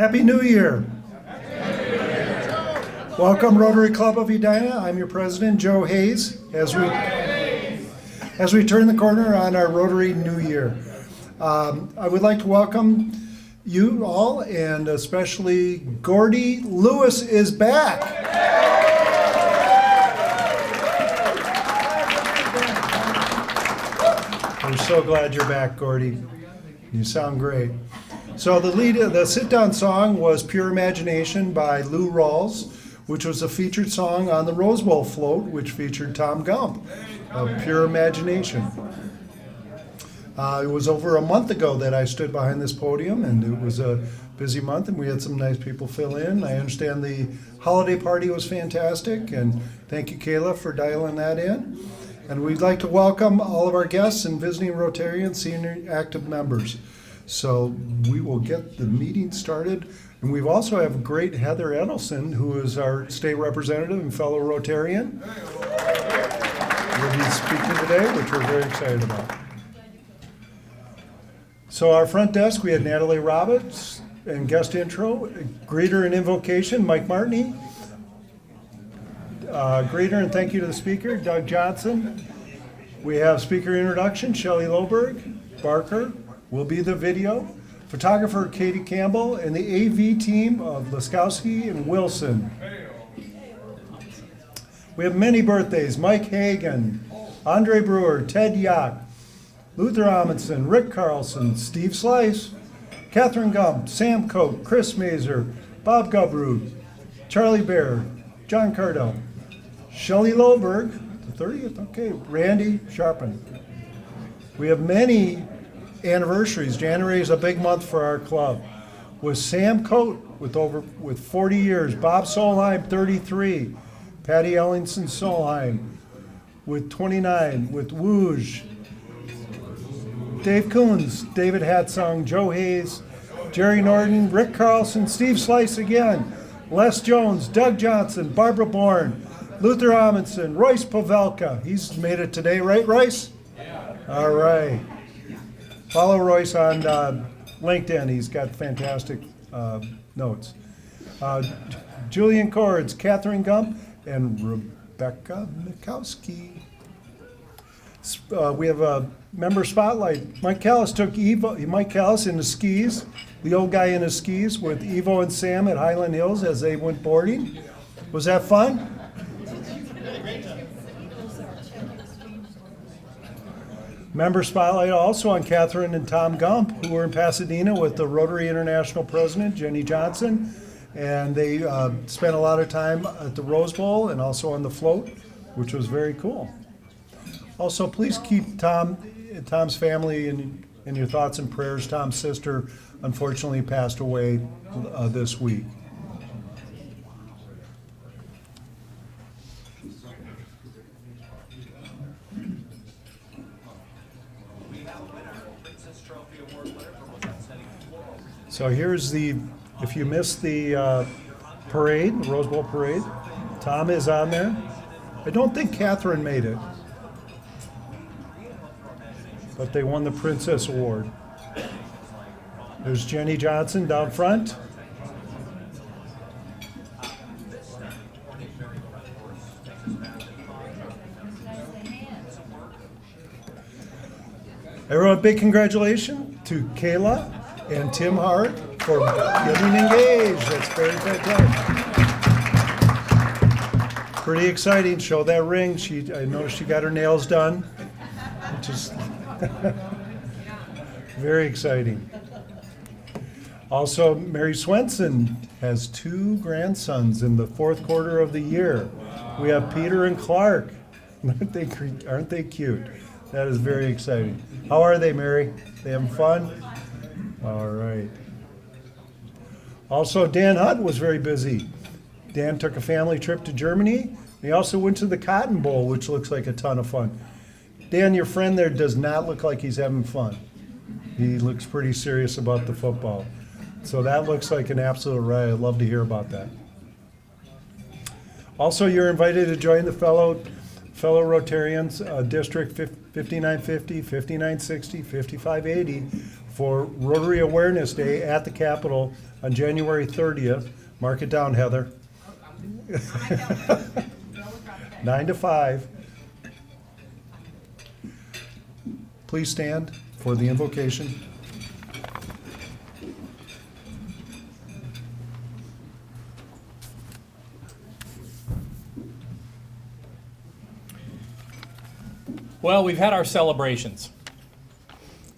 Happy New Year. Welcome, Rotary Club of Edina. I'm your president, Joe Hayes, as we turn the corner on our Rotary New Year. I would like to welcome you all, and especially Gordy Lewis is back. We're so glad you're back, Gordy. You sound great. So the sit-down song was Pure Imagination by Lou Rawls, which was a featured song on the Rose Bowl float, which featured Tom Gump of Pure Imagination. It was over a month ago that I stood behind this podium, and it was a busy month, and we had some nice people fill in. I understand the holiday party was fantastic, and thank you, Kayla, for dialing that in. And we'd like to welcome all of our guests and visiting Rotarian senior active members. So we will get the meeting started. And we also have great Heather Edelson, who is our state representative and fellow Rotarian. Will be speaking today, which we're very excited about. So our front desk, we had Natalie Roberts and guest intro, greeter and invocation, Mike Martini. Greeter and thank you to the speaker, Doug Johnson. We have speaker introduction, Shelley Loberg. Barker will be the video. Photographer Katie Campbell and the AV team of Laskowski and Wilson. We have many birthdays, Mike Hagan, Andre Brewer, Ted Yock, Luther Amundsen, Rick Carlson, Steve Slice, Catherine Gump, Sam Coke, Chris Mazer, Bob Gubrud, Charlie Bear, John Cardell, Shelley Loberg, the 30th, okay, Randy Sharpen. We have many anniversaries. January is a big month for our club. With Sam Coate with 40 years, Bob Solheim 33, Patty Ellingson Solheim with 29, with Wooge, Dave Coons, David Hatsung, Joe Hayes, Jerry Norton, Rick Carlson, Steve Slice again, Les Jones, Doug Johnson, Barbara Bourne, Luther Amundsen, Royce Pavelka. He's made it today, right, Royce? Yeah. All right. Follow Royce on LinkedIn. He's got fantastic notes. Julian Cords, Catherine Gump, and Rebecca Mikowski. We have a member spotlight. Mike Callis took Mike Callis in his skis, the old guy in his skis, with Evo and Sam at Highland Hills as they went boarding. Was that fun? Member spotlight also on Catherine and Tom Gump, who were in Pasadena with the Rotary International President, Jenny Johnson, and they spent a lot of time at the Rose Bowl and also on the float, which was very cool. Also, please keep Tom's family in your thoughts and prayers. Tom's sister unfortunately passed away this week. So here's if you missed the parade, the Rose Bowl parade, Tom is on there. I don't think Catherine made it, but they won the Princess Award. There's Jenny Johnson down front. Everyone, big congratulations to Kayla and Tim Hart for getting engaged. That's very fantastic. Pretty exciting. Show that ring. I noticed she got her nails done, which is very exciting. Also, Mary Swenson has 2 grandsons in the 4th quarter of the year. We have Peter and Clark. Aren't they cute? That is very exciting. How are they, Mary? They having fun? All right. Also, Dan Hutt was very busy. Dan took a family trip to Germany. He also went to the Cotton Bowl, which looks like a ton of fun. Dan, your friend there does not look like he's having fun. He looks pretty serious about the football. So that looks like an absolute riot. I'd love to hear about that. Also, you're invited to join the fellow Rotarians, District 5950, 5960, 5580 for Rotary Awareness Day at the Capitol on January 30th. Mark it down, Heather. 9 to 5. Please stand for the invocation. Well, we've had our celebrations,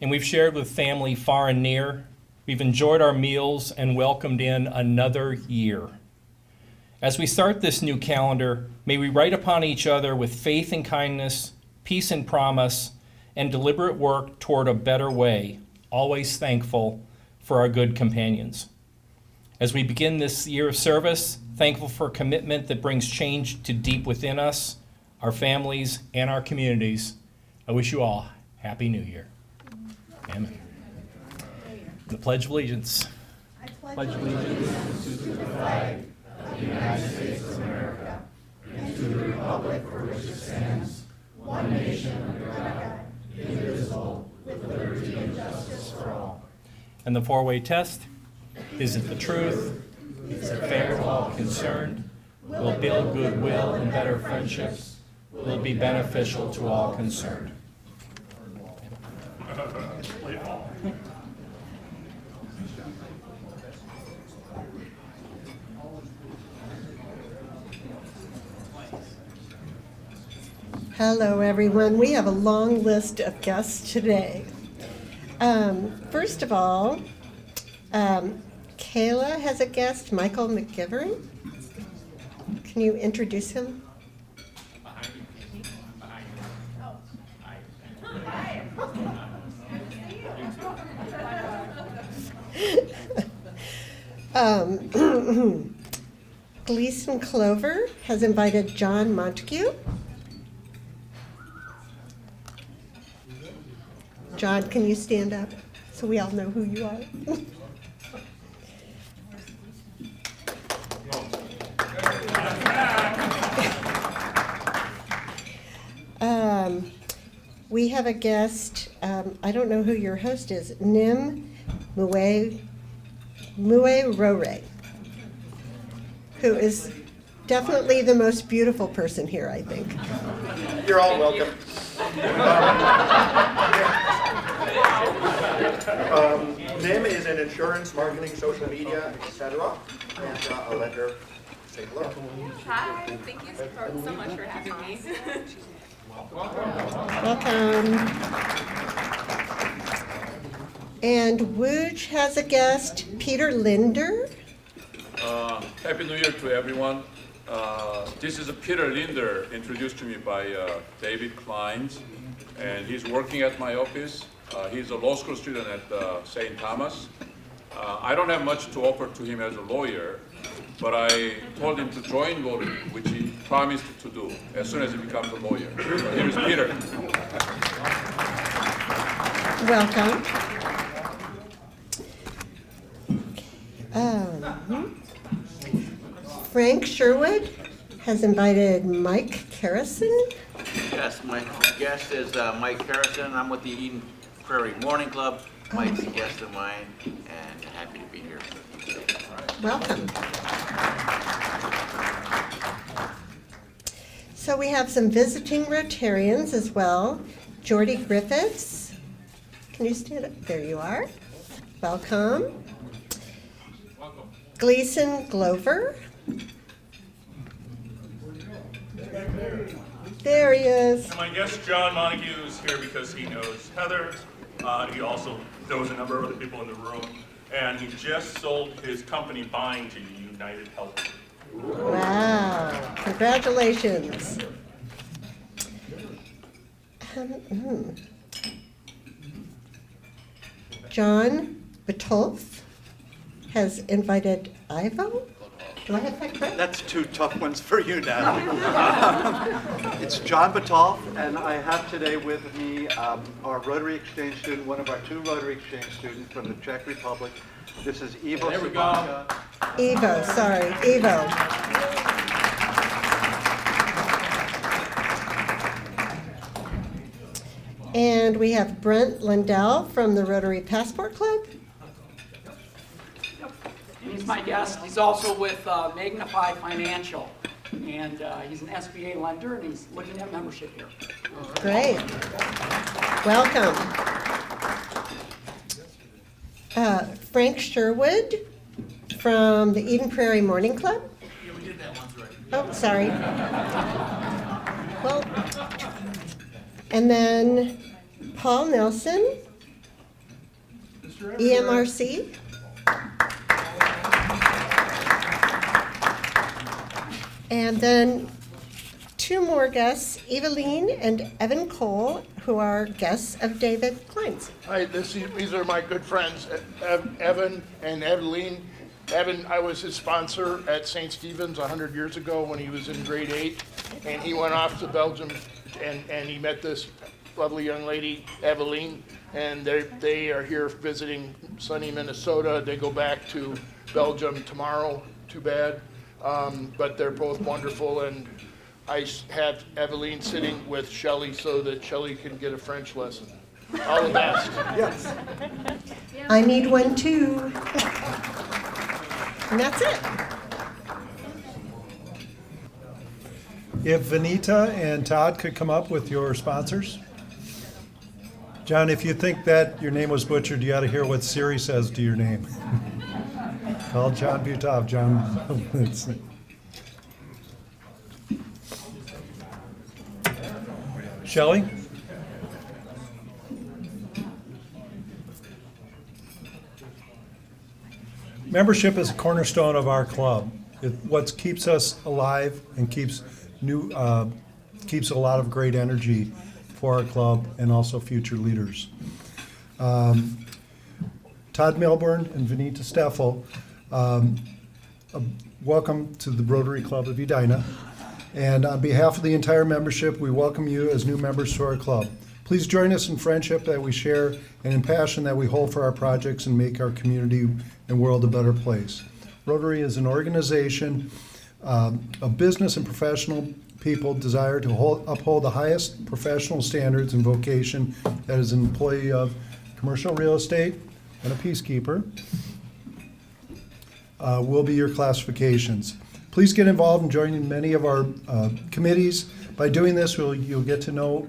and we've shared with family far and near. We've enjoyed our meals and welcomed in another year. As we start this new calendar, may we write upon each other with faith and kindness, peace and promise, and deliberate work toward a better way, always thankful for our good companions. As we begin this year of service, thankful for commitment that brings change to deep within us, our families, and our communities, I wish you all Happy New Year. Amen. The Pledge of Allegiance. I pledge allegiance to the flag of the United States of America and to the republic for which it stands, one nation under God, indivisible, with liberty and justice for all. And the four-way test. Is it the truth? Is it fair to all concerned? Will it build goodwill and better friendships? Will it be beneficial to all concerned? Hello, everyone. We have a long list of guests today. First of all, Kayla has a guest, Michael McGivern. Can you introduce him? Gleason Clover has invited John Montague. John, can you stand up so we all know who you are? We have a guest, I don't know who your host is, Nim Mue Rore, who is definitely the most beautiful person here, I think. You're all welcome. Nim is in insurance, marketing, social media, etc. And I'll let her take a look. Hi, thank you so much for having me. Welcome. And Wooge has a guest, Peter Linder. Happy New Year to everyone. This is Peter Linder, introduced to me by David Kleins, and he's working at my office. He's a law school student at St. Thomas. I don't have much to offer to him as a lawyer, but I told him to join Rotary, which he promised to do as soon as he becomes a lawyer. So here is Peter. Welcome. Frank Sherwood has invited Mike Carrison. Yes, my guest is Mike Harrison. I'm with the Eden Prairie Morning Club. Mike's a guest of mine, and happy to be here. Welcome. So we have some visiting Rotarians as well. Jordy Griffiths. Can you stand up? There you are. Welcome. Gleason Glover. There he is. And my guest John Montague is here because he knows Heather. He also knows a number of other people in the room. And he just sold his company buying to United Health. Wow. Congratulations. John Betolf has invited Ivo. Do I have that correct? That's two tough ones for you now. It's John Batolf, and I have today with me our Rotary Exchange student, one of our two Rotary Exchange students from the Czech Republic. This is Ivo. There we Sabanka. Evo, sorry, Evo. And we have Brent Lindell from the Rotary Passport Club. He's my guest. He's also with Magnify Financial, and he's an SBA lender, and he's looking at membership here. Great. Welcome. Frank Sherwood from the Eden Prairie Morning Club. Yeah, we did that once already. Oh, sorry. Well, and then Paul Nelson, EMRC. And then two more guests, Eveline and Evan Cole, who are guests of David Klein's. Hi, these are my good friends, Evan and Eveline. Evan, I was his sponsor at St. Stephen's 100 years ago when he was in grade 8, and he went off to Belgium, and he met this lovely young lady, Eveline, and they are here visiting sunny Minnesota. They go back to Belgium tomorrow, too bad, but they're both wonderful, and I have Eveline sitting with Shelley so that Shelley can get a French lesson. All the best. Yes. I need one too. And that's it. If Vanita and Todd could come up with your sponsors. John, if you think that your name was butchered, you ought to hear what Siri says to your name. Call John Butov. John. Shelley? Membership is a cornerstone of our club. What keeps us alive and keeps a lot of great energy for our club and also future leaders. Todd Milburn and Vanita Steffel, welcome to the Rotary Club of Edina. And on behalf of the entire membership, we welcome you as new members to our club. Please join us in friendship that we share and in passion that we hold for our projects and make our community and world a better place. Rotary is an organization of business and professional people desire to uphold the highest professional standards and vocation that is an employee of commercial real estate and a peacekeeper will be your classifications. Please get involved in joining many of our committees. By doing this, you'll get to know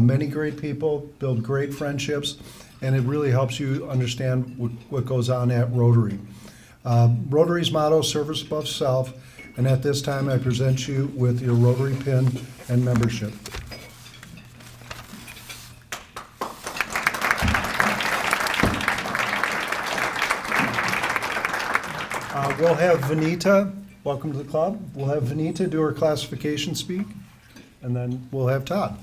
many great people, build great friendships, and it really helps you understand what goes on at Rotary. Rotary's motto, service above self, and at this time I present you with your Rotary pin and membership. We'll have Vanita, welcome to the club. We'll have Vanita do her classification speak, and then we'll have Todd.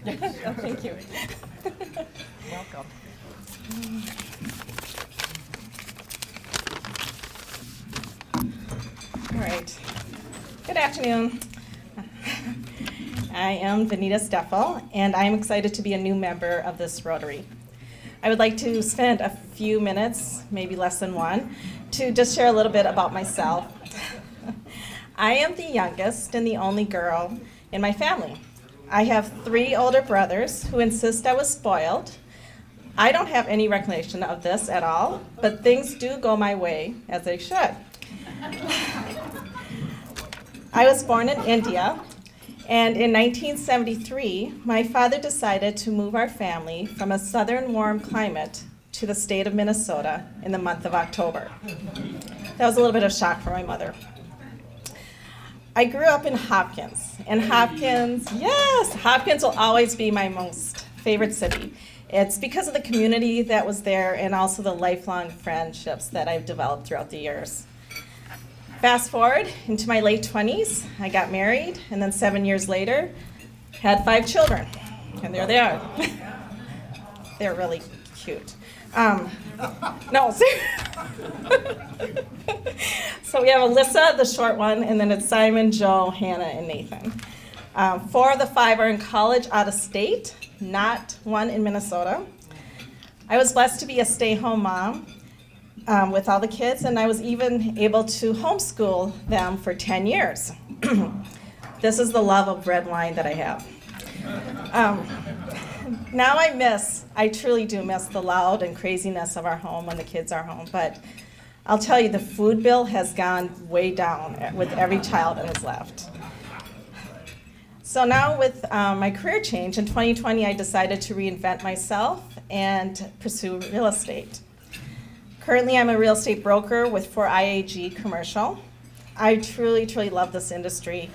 Oh, thank you. Welcome. All right. Good afternoon. I am Vanita Steffel, and I am excited to be a new member of this Rotary. I would like to spend a few minutes, maybe less than one, to just share a little bit about myself. I am the youngest and the only girl in my family. I have 3 older brothers who insist I was spoiled. I don't have any recollection of this at all, but things do go my way, as they should. I was born in India, and in 1973, my father decided to move our family from a southern warm climate to the state of Minnesota in the month of October. That was a little bit of shock for my mother. I grew up in Hopkins, and Hopkins will always be my most favorite city. It's because of the community that was there and also the lifelong friendships that I've developed throughout the years. Fast forward into my late 20s, I got married, and then 7 years later, had 5 children, and there they are. They're really cute. No, so we have Alyssa, the short one, and then it's Simon, Joe, Hannah, and Nathan. 4 of the 5 are in college out of state, not one in Minnesota. I was blessed to be a stay-home mom with all the kids, and I was even able to homeschool them for 10 years. This is the love of red wine that I have. Now I truly do miss the loud and craziness of our home when the kids are home, but I'll tell you, the food bill has gone way down with every child that has left. So now with my career change, in 2020 I decided to reinvent myself and pursue real estate. Currently I'm a real estate broker for IAG Commercial. I truly, truly love this industry.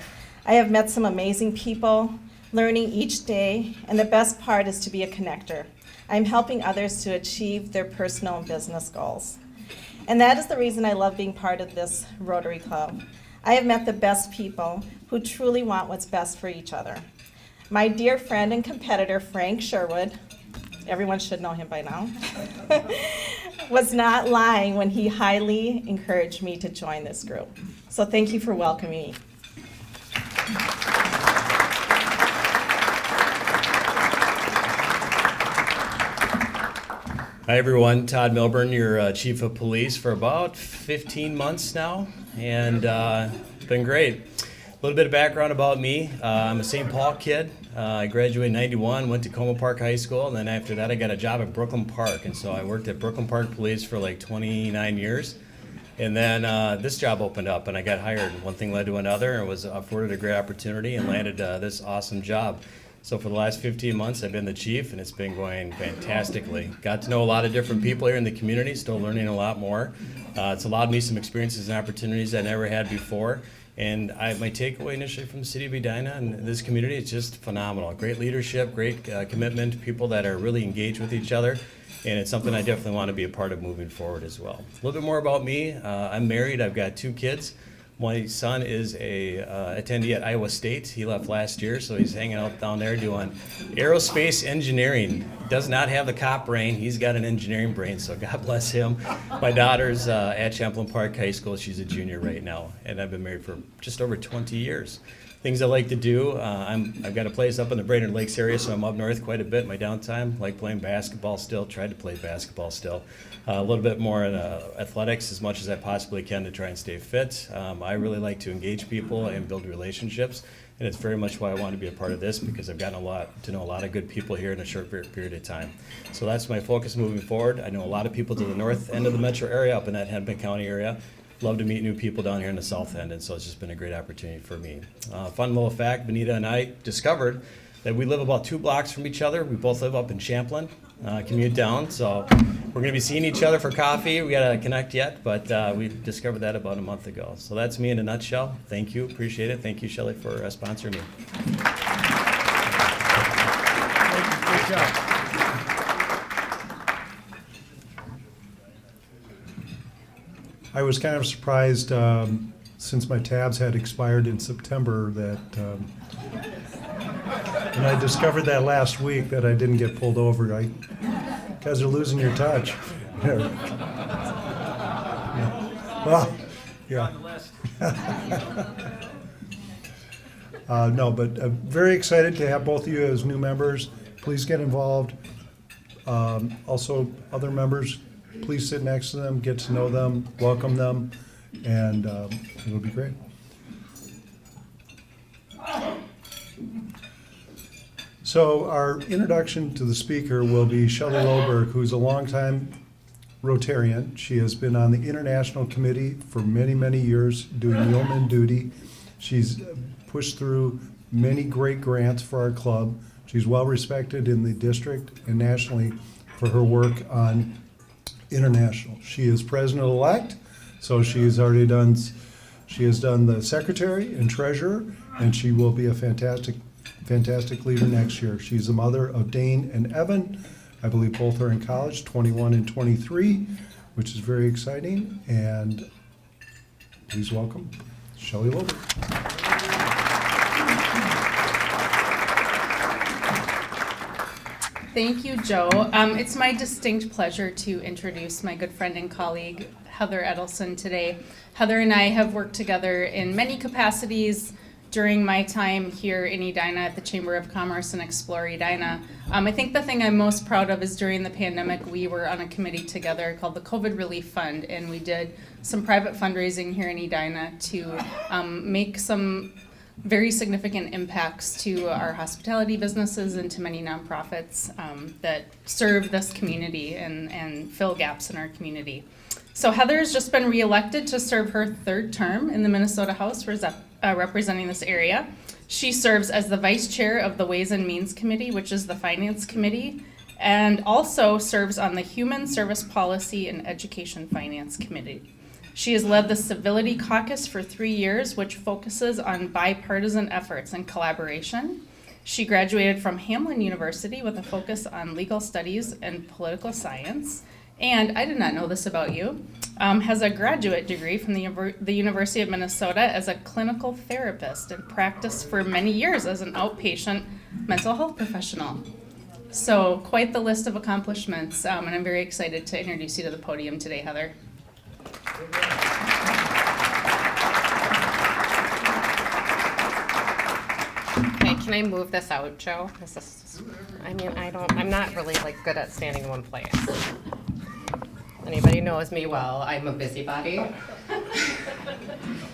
I have met some amazing people, learning each day, and the best part is to be a connector. I'm helping others to achieve their personal and business goals. And that is the reason I love being part of this Rotary Club. I have met the best people who truly want what's best for each other. My dear friend and competitor, Frank Sherwood, everyone should know him by now, was not lying when he highly encouraged me to join this group. So thank you for welcoming me. Hi everyone, Todd Milburn, your Chief of Police for about 15 months now, and been great. A little bit of background about me. I'm a St. Paul kid. I graduated in 91, went to Como Park High School, and then after that I got a job at Brooklyn Park, and so I worked at Brooklyn Park Police for like 29 years. And then this job opened up and I got hired. One thing led to another and was afforded a great opportunity and landed this awesome job. So for the last 15 months, I've been the chief, and it's been going fantastically. Got to know a lot of different people here in the community, still learning a lot more. It's allowed me some experiences and opportunities I never had before. And my takeaway initially from the city of Edina and this community is just phenomenal. Great leadership, great commitment, people that are really engaged with each other. And it's something I definitely want to be a part of moving forward as well. A little bit more about me. I'm married, I've got 2 kids. My son is a attendee at Iowa State. He left last year, so he's hanging out down there doing aerospace engineering. Does not have the cop brain. He's got an engineering brain, so God bless him. My daughter's at Champlain Park High School. She's a junior right now, and I've been married for just over 20 years. Things I like to do, I've got a place up in the Brainerd Lakes area, so I'm up north quite a bit in my downtime. Like playing basketball still, tried to play basketball still. A little bit more in athletics as much as I possibly can to try and stay fit. I really like to engage people and build relationships, and it's very much why I want to be a part of this, because I've gotten to know a lot of good people here in a short period of time. So that's my focus moving forward. I know a lot of people to the north end of the metro area, up in that Hennepin County area. Love to meet new people down here in the south end, and so it's just been a great opportunity for me. Fun little fact, Benita and I discovered that we live about 2 blocks from each other. We both live up in Champlain, commute down, so we're gonna be seeing each other for coffee. We gotta connect yet, but we discovered that about a month ago. So that's me in a nutshell. Thank you, appreciate it. Thank you, Shelley, for sponsoring me. Good job. I was kind of surprised, since my tabs had expired in September, that, and I discovered that last week that I didn't get pulled over. You guys are losing your touch. Yeah. Well, yeah. No, but very excited to have both of you as new members. Please get involved. Also, other members, please sit next to them, get to know them, welcome them, and it'll be great. So our introduction to the speaker will be Shelley Loberg, who's a longtime Rotarian. She has been on the International Committee for many, many years doing yeoman duty. She's pushed through many great grants for our club. She's well respected in the district and nationally for her work on international. She is president-elect, so she has done the secretary and treasurer, and she will be a fantastic leader next year. She's the mother of Dane and Evan. I believe both are in college, 21 and 23, which is very exciting. And please welcome Shelley Loberg. Thank you, Joe. It's my distinct pleasure to introduce my good friend and colleague, Heather Edelson, today. Heather and I have worked together in many capacities during my time here in Edina at the Chamber of Commerce and Explore Edina. I think the thing I'm most proud of is during the pandemic, we were on a committee together called the COVID Relief Fund, and we did some private fundraising here in Edina to make some very significant impacts to our hospitality businesses and to many nonprofits that serve this community and fill gaps in our community. So Heather's just been reelected to serve her third term in the Minnesota House representing this area. She serves as the vice chair of the Ways and Means Committee, which is the Finance Committee, and also serves on the Human Service Policy and Education Finance Committee. She has led the Civility Caucus for 3 years, which focuses on bipartisan efforts and collaboration. She graduated from Hamline University with a focus on legal studies and political science. And I did not know this about you, has a graduate degree from the University of Minnesota as a clinical therapist and practiced for many years as an outpatient mental health professional. So quite the list of accomplishments, and I'm very excited to introduce you to the podium today, Heather. Okay, can I move this out, Joe? I'm not really good at standing in one place. Anybody knows me well, I'm a busybody.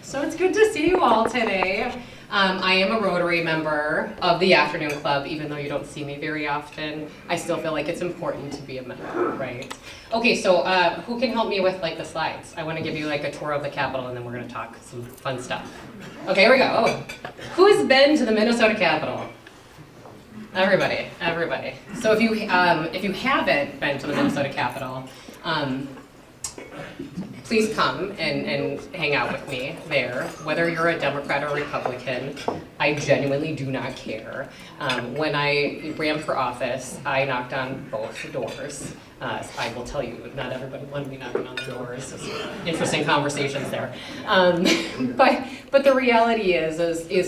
So it's good to see you all today. I am a Rotary member of the Afternoon Club, even though you don't see me very often. I still feel like it's important to be a member, right? Okay, so who can help me with the slides? I want to give you a tour of the Capitol, and then we're going to talk some fun stuff. Okay, here we go. Oh. Who's been to the Minnesota Capitol? Everybody. So if you haven't been to the Minnesota Capitol, please come and hang out with me there. Whether you're a Democrat or Republican, I genuinely do not care. When I ran for office, I knocked on both doors. I will tell you, not everybody wanted me knocking on the doors. Interesting conversations there. But the reality is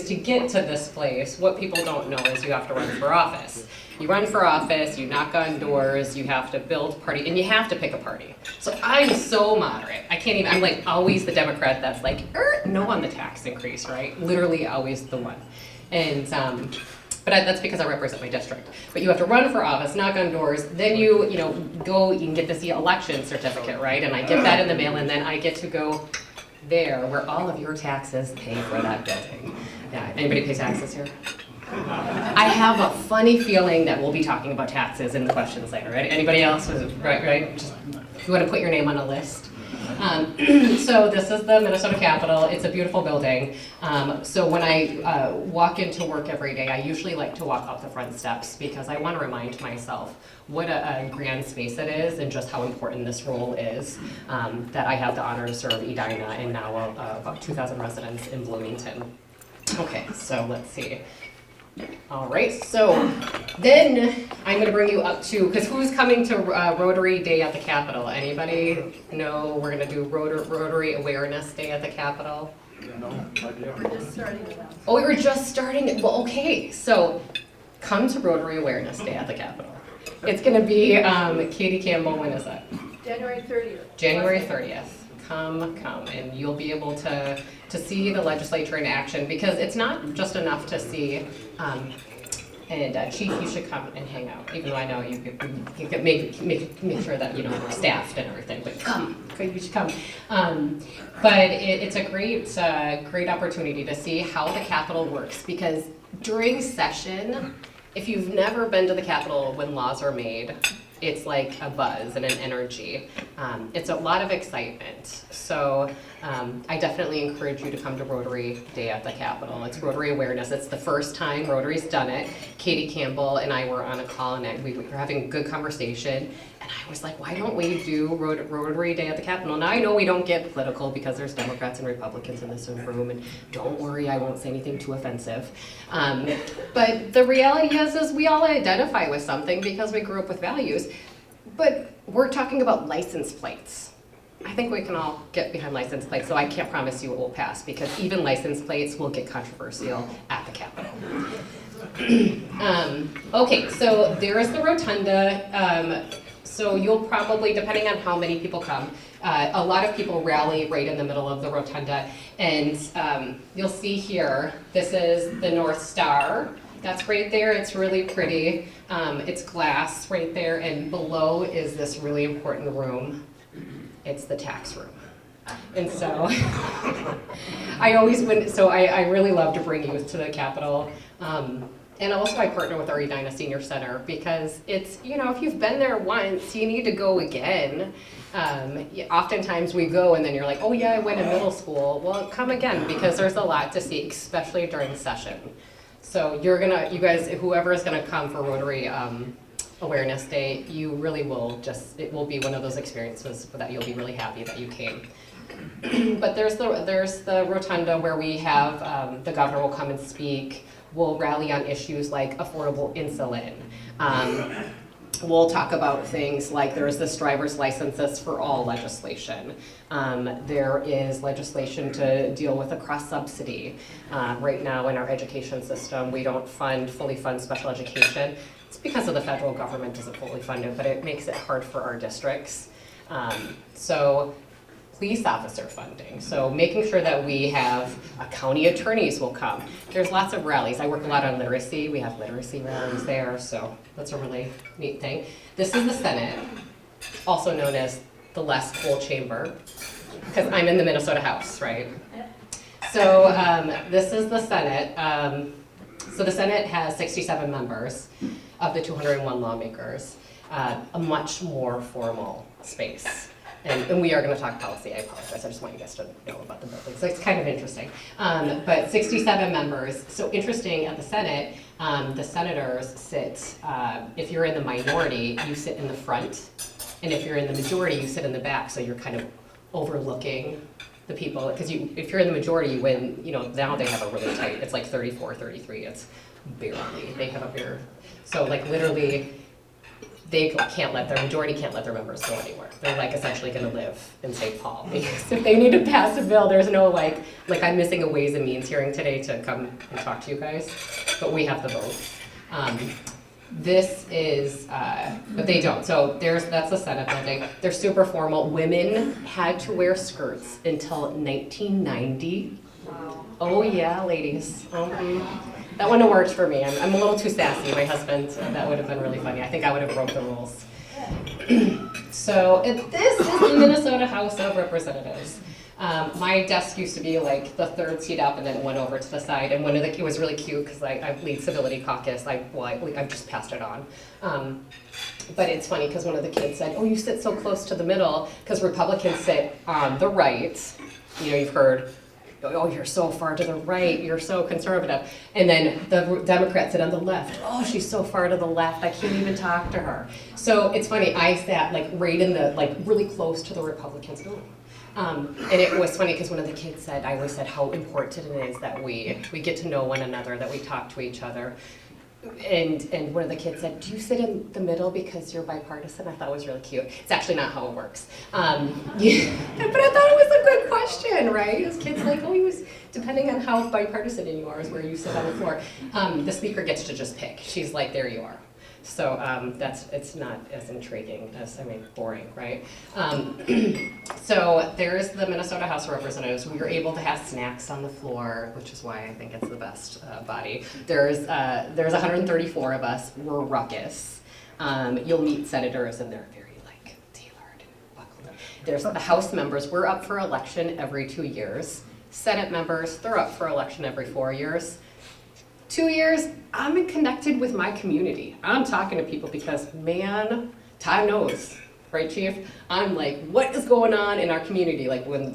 to get to this place, what people don't know is you have to run for office. You run for office, you knock on doors, you have to build party, and you have to pick a party. So I'm so moderate. I'm always the Democrat that's no on the tax increase, right? Literally always the one. And but that's because I represent my district. But you have to run for office, knock on doors, then you can get the election certificate, right? And I get that in the mail, and then I get to go there where all of your taxes pay for that building. Yeah, anybody pay taxes here? I have a funny feeling that we'll be talking about taxes in the questions later. Right? Anybody else? Right? Just, if you want to put your name on a list. So this is the Minnesota Capitol. It's a beautiful building. So when I walk into work every day, I usually like to walk up the front steps because I want to remind myself what a grand space it is and just how important this role is, that I have the honor to serve Edina and now about 2,000 residents in Bloomington. Okay, so let's see. All right, so then I'm going to bring you up to, because who's coming to Rotary Day at the Capitol? Anybody know we're going to do Rotary Awareness Day at the Capitol? No, we're just starting it. Oh, we were just starting it. Well, okay, so come to Rotary Awareness Day at the Capitol. It's going to be, Katie Campbell, when is that? January 30th. January 30th. Come, and you'll be able to see the legislature in action, because it's not just enough to see, and Chief, you should come and hang out, even though I know you could make sure that we're staffed and everything, but you should come. But it's a great opportunity to see how the Capitol works, because during session, if you've never been to the Capitol when laws are made, it's like a buzz and an energy. It's a lot of excitement. So I definitely encourage you to come to Rotary Day at the Capitol. It's Rotary Awareness. It's the first time Rotary's done it. Katie Campbell and I were on a call, and we were having a good conversation. And I was like, why don't we do Rotary Day at the Capitol? Now I know we don't get political because there's Democrats and Republicans in this room, and don't worry, I won't say anything too offensive. But the reality is we all identify with something because we grew up with values. But we're talking about license plates. I think we can all get behind license plates, so I can't promise you it will pass, because even license plates will get controversial at the Capitol. Okay, so there is the rotunda. So you'll probably, depending on how many people come, a lot of people rally right in the middle of the rotunda. And you'll see here, this is the North Star. That's right there. It's really pretty. It's glass right there. And below is this really important room. It's the tax room. And so I always went, so I really love to bring youth to the Capitol. And also I partner with our Edina Senior Center because it's, you know, if you've been there once, you need to go again. Oftentimes we go and then you're like, oh yeah, I went in middle school. Well, come again because there's a lot to see, especially during session. So you guys, whoever is gonna come for Rotary Awareness Day, you really will it will be one of those experiences that you'll be really happy that you came. But there's the rotunda where we have, the governor will come and speak. We'll rally on issues like affordable insulin. We'll talk about things like there's this driver's licenses for all legislation. There is legislation to deal with a cross subsidy. Right now in our education system, we don't fully fund special education. It's because of the federal government doesn't fully fund it, but it makes it hard for our districts. So police officer funding. So making sure that we have county attorneys will come. There's lots of rallies. I work a lot on literacy. We have literacy rallies there, so that's a really neat thing. This is the Senate, also known as the less cool chamber, because I'm in the Minnesota House, right? So this is the Senate. So the Senate has 67 members of the 201 lawmakers, a much more formal space. And we are going to talk policy, I apologize, I just want you guys to know about the building. So it's kind of interesting. But 67 members, so interesting at the Senate, the senators sit, if you're in the minority, you sit in the front, and if you're in the majority, you sit in the back, so you're kind of overlooking the people, because if you're in the majority, you win, you know, now they have a really tight, it's like 34-33, it's barely, they have a bare, so like literally, the majority can't let their members go anywhere. They're like essentially gonna live in St. Paul because if they need to pass a bill, there's no like I'm missing a Ways and Means hearing today to come and talk to you guys, but we have the vote. This is, but they don't. So that's the Senate building. They're super formal. Women had to wear skirts until 1990. Wow. Oh yeah, ladies. That wouldn't have worked for me. I'm a little too sassy. My husband, that would have been really funny. I think I would have broke the rules. So this is the Minnesota House of Representatives. My desk used to be like the third seat up and then went over to the side. And it was really cute because I lead Civility Caucus. I've just passed it on. But it's funny because one of the kids said, oh, you sit so close to the middle because Republicans sit on the right. You know, you've heard, oh, you're so far to the right, you're so conservative. And then the Democrats sit on the left. Oh, she's so far to the left, I can't even talk to her. So it's funny, I sat like right in the, like really close to the Republicans. And it was funny because one of the kids said, I always said how important it is that we get to know one another, that we talk to each other. And one of the kids said, do you sit in the middle because you're bipartisan? I thought it was really cute. It's actually not how it works. But I thought it was a good question, right? As kids like, oh, depending on how bipartisan you are is where you sit on the floor. The speaker gets to just pick. She's like, there you are. So it's not as intriguing as, boring, right? So there's the Minnesota House of Representatives. We were able to have snacks on the floor, which is why I think it's the best body. There's 134 of us. We're ruckus. You'll meet senators and they're very like tailored and buckled up. There's the House members. We're up for election every 2 years. Senate members, they're up for election every 4 years. 2 years, I'm connected with my community. I'm talking to people because, man, Todd knows, right, Chief? I'm like, what is going on in our community? Like when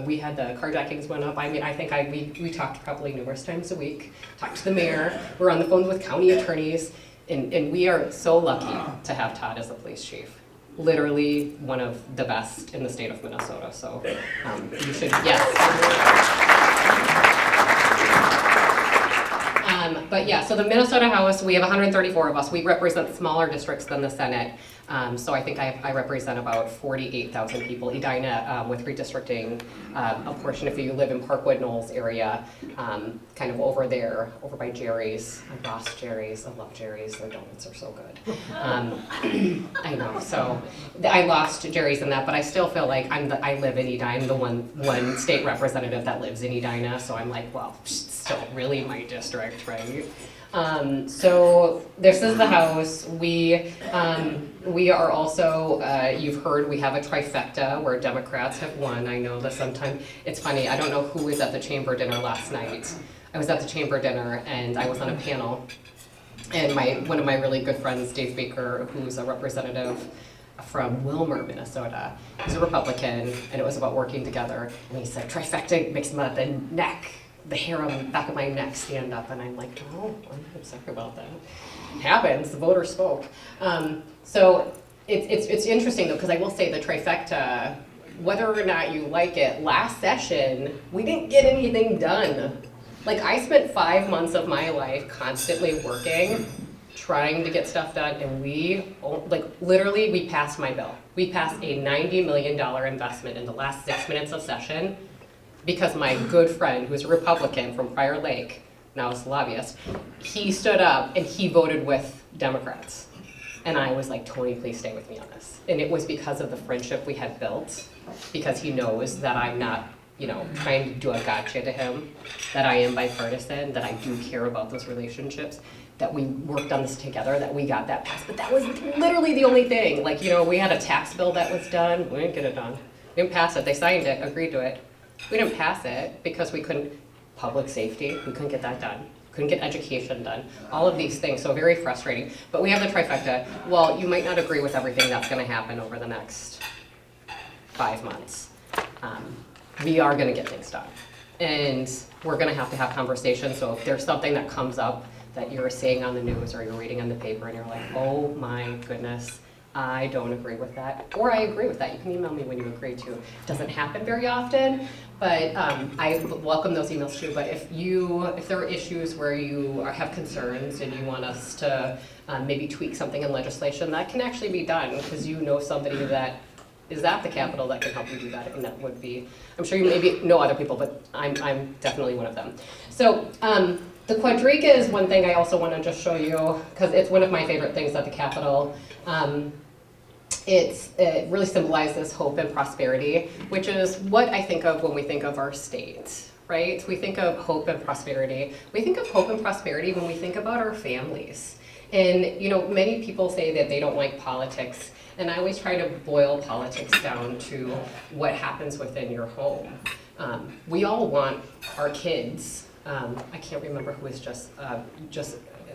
we had the carjackings went up, I think we talked probably numerous times a week, talked to the mayor, we're on the phone with county attorneys, and we are so lucky to have Todd as the police chief. Literally one of the best in the state of Minnesota, so you should, yes. But yeah, so the Minnesota House, we have 134 of us. We represent smaller districts than the Senate. So I think I represent about 48,000 people. Edina, with redistricting, a portion if you live in Parkwood Knolls area, kind of over there, over by Jerry's. I lost Jerry's. I love Jerry's. Their donuts are so good. I know. So I lost Jerry's in that, but I still feel like I live in Edina. I'm the one state representative that lives in Edina. So I'm like, well, still really my district, right? great. So this is the house. We are also, you've heard, we have a trifecta where Democrats have won. I know that sometimes, it's funny, I don't know who was at the chamber dinner last night. I was at the chamber dinner and I was on a panel, and one of my really good friends, Dave Baker, who's a representative from Wilmer, Minnesota, he's a Republican, and it was about working together, and he said, trifecta makes the neck, the hair on the back of my neck stand up, and I'm like, oh, I'm not sorry about that. It happens, the voters spoke. So it's interesting though, because I will say the trifecta, whether or not you like it, last session, we didn't get anything done. Like, I spent 5 months of my life constantly working, trying to get stuff done, and literally, we passed my bill. We passed a $90 million investment in the last 6 minutes of session because my good friend, who's a Republican from Prior Lake, now is a lobbyist, he stood up and he voted with Democrats. And I was like, Tony, please stay with me on this. And it was because of the friendship we had built, because he knows that I'm not trying to do a gotcha to him, that I am bipartisan, that I do care about those relationships, that we worked on this together, that we got that passed. But that was literally the only thing. Like, we had a tax bill that was done. We didn't get it done. We didn't pass it. They signed it, agreed to it. We didn't pass it because we couldn't, public safety, we couldn't get that done. Couldn't get education done. All of these things, so very frustrating. But we have the trifecta. Well, you might not agree with everything that's gonna happen over the next 5 months. We are gonna get things done. And we're gonna have to have conversations, so if there's something that comes up that you're seeing on the news or you're reading on the paper and you're like, oh my goodness, I don't agree with that, or I agree with that, you can email me when you agree to. It doesn't happen very often, but I welcome those emails too. But if there are issues where you have concerns and you want us to maybe tweak something in legislation, that can actually be done, because you know somebody that is at the Capitol that can help you do that, and that would be, I'm sure you maybe know other people, but I'm definitely one of them. So the quadriga is one thing I also want to just show you, because it's one of my favorite things at the Capitol. It really symbolizes hope and prosperity, which is what I think of when we think of our state, right? We think of hope and prosperity. We think of hope and prosperity when we think about our families. And many people say that they don't like politics, and I always try to boil politics down to what happens within your home. We all want our kids. I can't remember who was just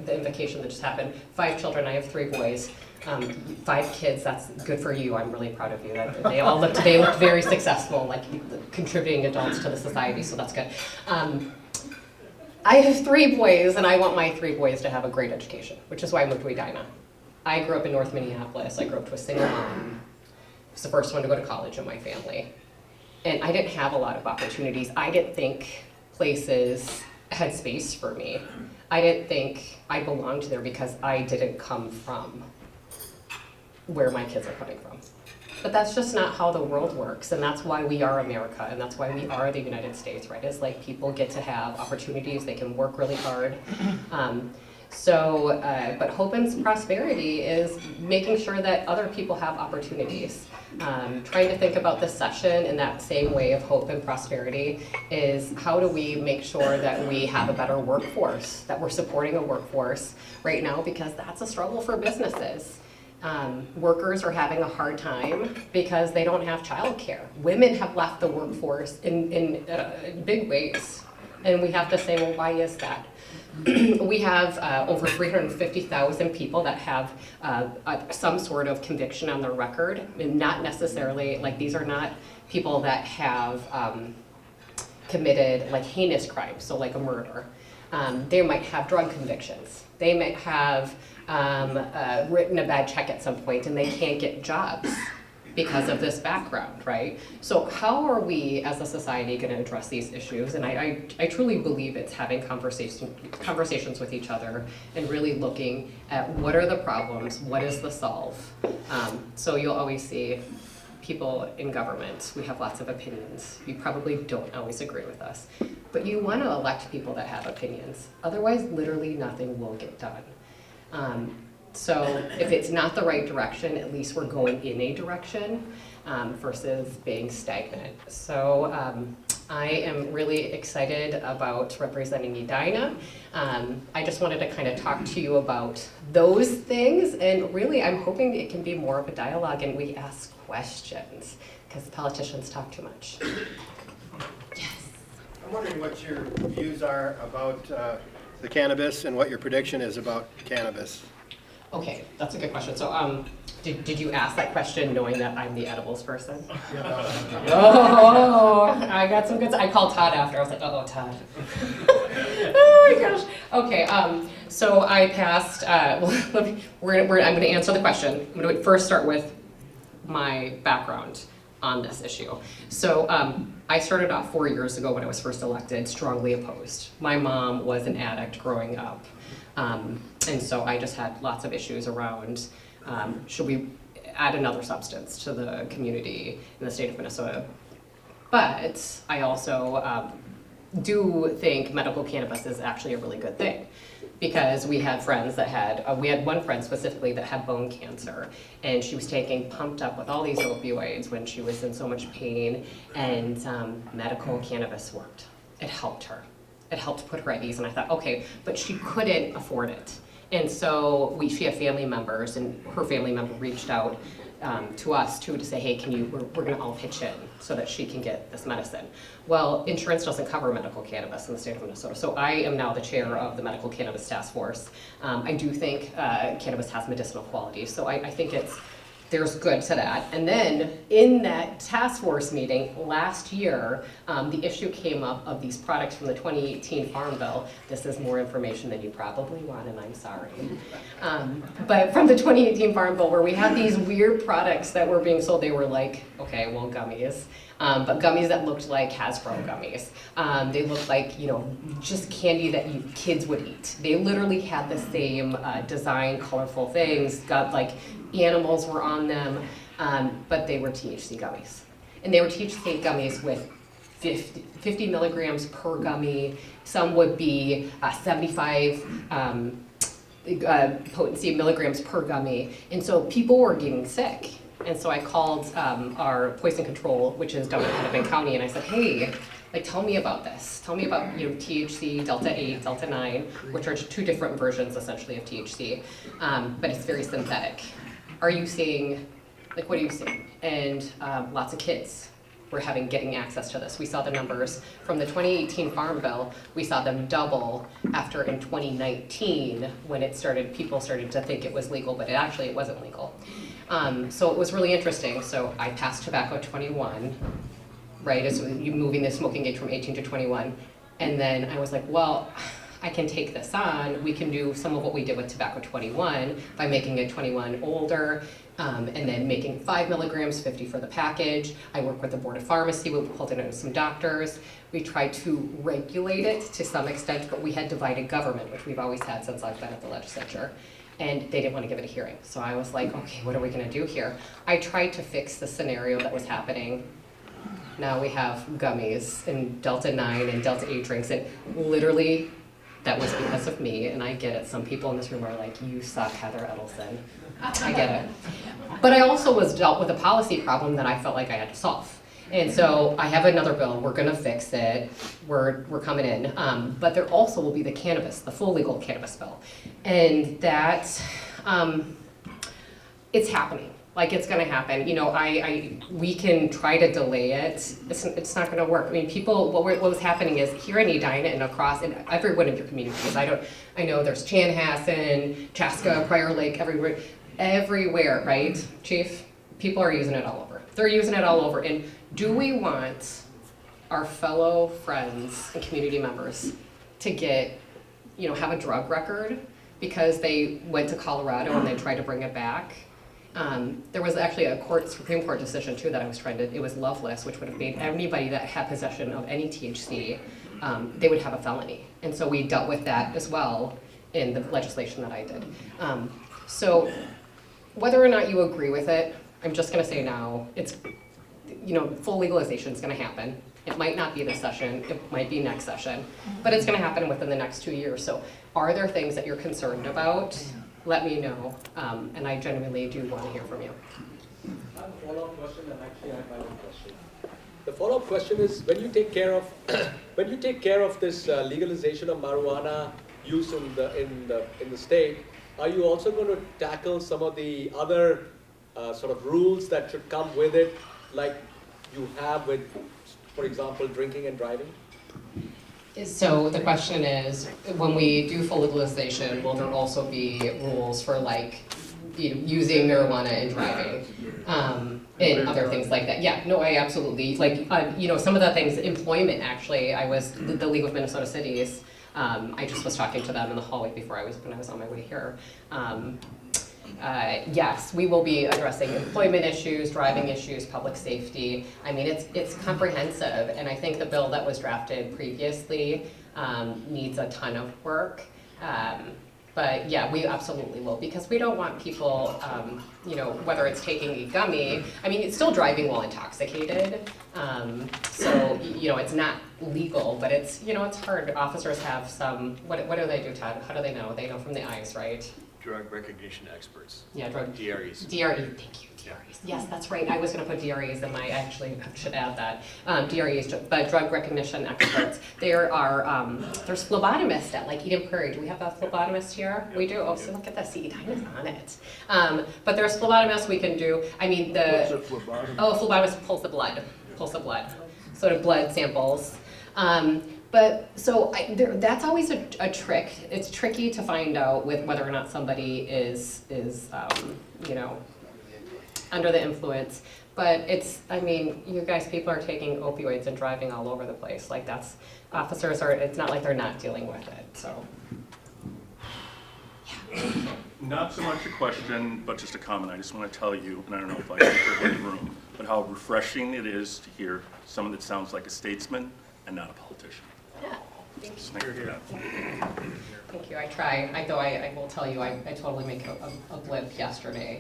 the invocation that just happened. 5 children, I have 3 boys. 5 kids, that's good for you. I'm really proud of you. They looked very successful, like contributing adults to the society, so that's good. I have 3 boys, and I want my 3 boys to have a great education, which is why I moved to Edina. I grew up in North Minneapolis. I grew up to a single mom. I was the first one to go to college in my family. And I didn't have a lot of opportunities. I didn't think places had space for me. I didn't think I belonged there because I didn't come from where my kids are coming from. But that's just not how the world works, and that's why we are America, and that's why we are the United States, right? It's like people get to have opportunities, they can work really hard. But hope and prosperity is making sure that other people have opportunities. Trying to think about this session in that same way of hope and prosperity is, how do we make sure that we have a better workforce, that we're supporting a workforce right now, because that's a struggle for businesses. Workers are having a hard time because they don't have childcare. Women have left the workforce in big ways, and we have to say, well, why is that? We have over 350,000 people that have some sort of conviction on their record, and not necessarily, like, these are not people that have committed like heinous crimes, so like a murder. They might have drug convictions. They might have written a bad check at some point and they can't get jobs because of this background, right? So how are we as a society going to address these issues? And I truly believe it's having conversations with each other and really looking at what are the problems, what is the solve. So you'll always see people in government, we have lots of opinions. You probably don't always agree with us, but you want to elect people that have opinions. Otherwise, literally nothing will get done. So if it's not the right direction, at least we're going in a direction versus being stagnant. So I am really excited about representing Edina. I just wanted to kind of talk to you about those things, and really I'm hoping it can be more of a dialogue and we ask questions, because politicians talk too much. I'm wondering what your views are about the cannabis and what your prediction is about cannabis. Okay, that's a good question. So, did you ask that question knowing that I'm the edibles person? Oh, I got some good. I called Todd after. I was like, oh, Todd. Oh my gosh. Okay. So I passed. I'm going to answer the question. I'm going to first start with my background on this issue. So I started off 4 years ago when I was first elected, strongly opposed. My mom was an addict growing up. And so I just had lots of issues around, should we add another substance to the community in the state of Minnesota? But I also do think medical cannabis is actually a really good thing, because we had friends that had, we had one friend specifically that had bone cancer, and she was taking pumped up with all these opioids when she was in so much pain, and medical cannabis worked. It helped her. It helped put her at ease, and I thought, okay, but she couldn't afford it. And so she had family members, and her family member reached out to us too to say, hey, we're gonna all pitch in so that she can get this medicine. Well, insurance doesn't cover medical cannabis in the state of Minnesota, so I am now the chair of the Medical Cannabis Task Force. I do think cannabis has medicinal qualities, so I think there's good to that. And then in that task force meeting last year, the issue came up of these products from the 2018 Farm Bill. This is more information than you probably want, and I'm sorry. But from the 2018 Farm Bill, where we had these weird products that were being sold, they were like, okay, well, gummies. But gummies that looked like Hasbro gummies. They looked like, just candy that kids would eat. They literally had the same design, colorful things, got like animals were on them, but they were THC gummies. And they were THC gummies with 50 milligrams per gummy. Some would be 75 potency milligrams per gummy. And so people were getting sick. And so I called our poison control, which is done in Hennepin County, and I said, hey, tell me about this. Tell me about THC, Delta 8, Delta 9, which are two different versions essentially of THC, but it's very synthetic. Are you seeing, what are you seeing? And lots of kids were getting access to this. We saw the numbers from the 2018 Farm Bill. We saw them double after in 2019 when people started to think it was legal, but it wasn't legal. So it was really interesting. So I passed Tobacco 21, right, as you moving the smoking age from 18 to 21. And then I was like, well, I can take this on. We can do some of what we did with Tobacco 21 by making it 21 older, and then making 5 milligrams, 50 for the package. I work with the Board of Pharmacy. We pulled in some doctors. We tried to regulate it to some extent, but we had divided government, which we've always had since I've been at the legislature. And they didn't want to give it a hearing. So I was like, okay, what are we gonna do here? I tried to fix the scenario that was happening. Now we have gummies and Delta 9 and Delta 8 drinks, and literally that was because of me, and I get it. Some people in this room are like, you suck, Heather Edelson. I get it. But I also was dealt with a policy problem that I felt like I had to solve. And so I have another bill, we're gonna fix it, we're coming in. But there also will be the cannabis, the full legal cannabis bill. And that, it's happening. It's gonna happen. We can try to delay it. It's not gonna work. I mean, what was happening is here in Edina and across in every one of your communities. I know there's Chanhassen, Chaska, Prior Lake, everywhere, right, Chief? People are using it all over. They're using it all over. And do we want our fellow friends and community members to have a drug record because they went to Colorado and they tried to bring it back? There was actually a Supreme Court decision too that I was it was Loveless, which would have made anybody that had possession of any THC, they would have a felony. And so we dealt with that as well in the legislation that I did. So whether or not you agree with it, I'm just gonna say now, it's, full legalization is gonna happen. It might not be this session, it might be next session, but it's gonna happen within the next 2 years. So are there things that you're concerned about? Let me know, and I genuinely do want to hear from you. I have a follow-up question, and actually I have my own question. The follow-up question is, when you take care of when you take care of this legalization of marijuana use in the state, are you also going to tackle some of the other sort of rules that should come with it, like you have with, for example, drinking and driving? So the question is, when we do full legalization, will there also be rules for like, using marijuana and driving, and other things like that? Yeah, no, I absolutely, like, some of the things, employment actually, I was, the League of Minnesota Cities, I just was talking to them in the hallway when I was on my way here. Yes, we will be addressing employment issues, driving issues, public safety. I mean, it's comprehensive, and I think the bill that was drafted previously needs a ton of work. But yeah, we absolutely will, because we don't want people, whether it's taking a gummy, I mean, it's still driving while intoxicated. So, it's not legal, but it's, it's hard. Officers have some, what do they do, Todd? How do they know? They know from the eyes, right? Drug recognition experts. Yeah, DREs. DRE, thank you, DREs. Yes, that's right. I was going to put DREs in my, actually, I should add that. DREs, but drug recognition experts. There are, there's phlebotomists at like Eden Prairie. Do we have a phlebotomist here? We do. Oh, so look at that. See, Edina's on it. But there's phlebotomists we can do. I mean, What's a phlebotomist? Oh, a phlebotomist pulls the blood. Sort of blood samples. But so that's always a trick. It's tricky to find out with whether or not somebody is under the influence. But it's, I mean, you guys, people are taking opioids and driving all over the place. Like officers are, it's not like they're not dealing with it, so. Yeah. Not so much a question, but just a comment. I just want to tell you, and I don't know if I can hear in the room, but how refreshing it is to hear someone that sounds like a statesman and not a politician. Yeah, thank you. Thank you. Thank you. I try. I will tell you, I totally make a blip yesterday.